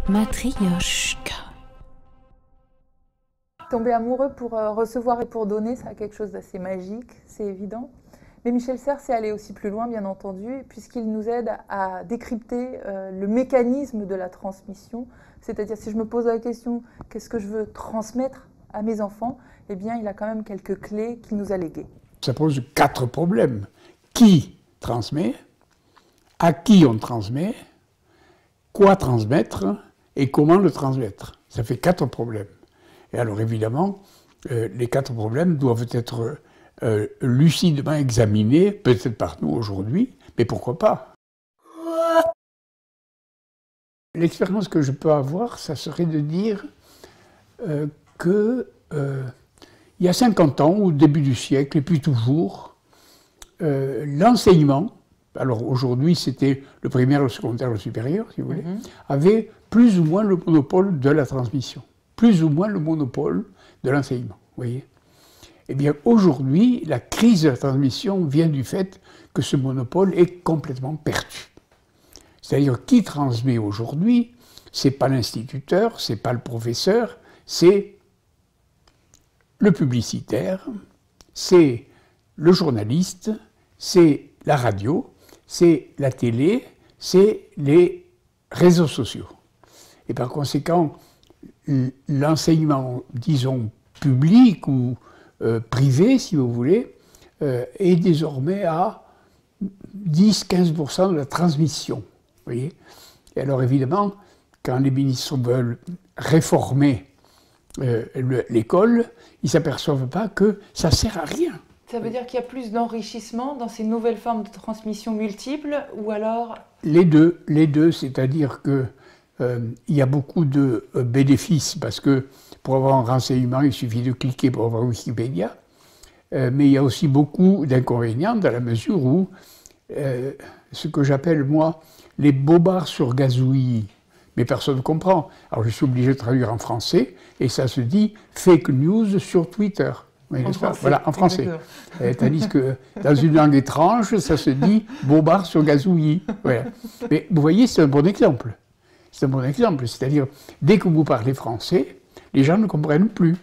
Matryoshka. Tomber amoureux pour recevoir et pour donner, ça a quelque chose d'assez magique, c'est évident. Mais Michel Serres est allé aussi plus loin, bien entendu, puisqu'il nous aide à décrypter le mécanisme de la transmission. C'est-à-dire, si je me pose la question, qu'est-ce que je veux transmettre à mes enfants, eh bien, il a quand même quelques clés qu'il nous a léguées. Ça pose 4 problèmes. Qui transmet? À qui on transmet? Quoi transmettre? Et comment le transmettre? Ça fait 4 problèmes. Et alors, évidemment, les 4 problèmes doivent être lucidement examinés, peut-être par nous aujourd'hui, mais pourquoi pas? L'expérience que je peux avoir, ça serait de dire que il y a 50 ans, au début du siècle, et puis toujours, l'enseignement, alors aujourd'hui c'était le primaire, le secondaire, le supérieur, si vous voulez, avait plus ou moins le monopole de la transmission, plus ou moins le monopole de l'enseignement, vous voyez. Eh bien aujourd'hui, la crise de la transmission vient du fait que ce monopole est complètement perdu. C'est-à-dire, qui transmet aujourd'hui, c'est pas l'instituteur, c'est pas le professeur, c'est le publicitaire, c'est le journaliste, c'est la radio, c'est la télé, c'est les réseaux sociaux. Et par conséquent, l'enseignement, disons, public ou privé, si vous voulez, est désormais à 10-15% de la transmission. Vous voyez ? Et alors évidemment, quand les ministres veulent réformer l'école, ils ne s'aperçoivent pas que ça ne sert à rien. Ça veut dire qu'il y a plus d'enrichissement dans ces nouvelles formes de transmission multiples, ou alors... Les deux, c'est-à-dire que il y a beaucoup de bénéfices, parce que pour avoir un renseignement, il suffit de cliquer pour avoir Wikipédia, mais il y a aussi beaucoup d'inconvénients dans la mesure où ce que j'appelle, moi, les bobards sur gazouillis, mais personne ne comprend. Alors je suis obligé de traduire en français, et ça se dit « fake news sur Twitter ». Voilà, en français. Tandis que dans une langue étrange, ça se dit « bobard sur gazouillis ». Voilà. Mais vous voyez, c'est un bon exemple. C'est un bon exemple, c'est-à-dire, dès que vous parlez français, les gens ne comprennent plus.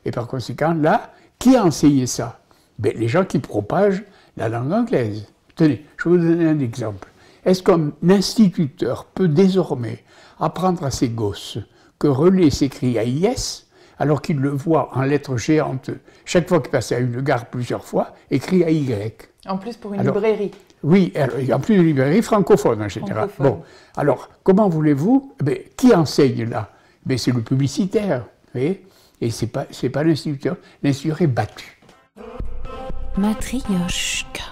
Et par conséquent, là, qui a enseigné ça? Ben, les gens qui propagent la langue anglaise. Tenez, je vais vous donner un exemple. Est-ce qu'un instituteur peut désormais apprendre à ses gosses que relais s'écrit AIS, alors qu'il le voit en lettres géantes, chaque fois qu'il passe à une gare plusieurs fois, écrit AY? En plus pour une librairie. Oui, alors, en plus de librairie francophone en général. Bon, alors, comment voulez-vous? Qui enseigne là? C'est le publicitaire, vous voyez? Et c'est pas l'instituteur. L'instituteur est battu. Matryoshka.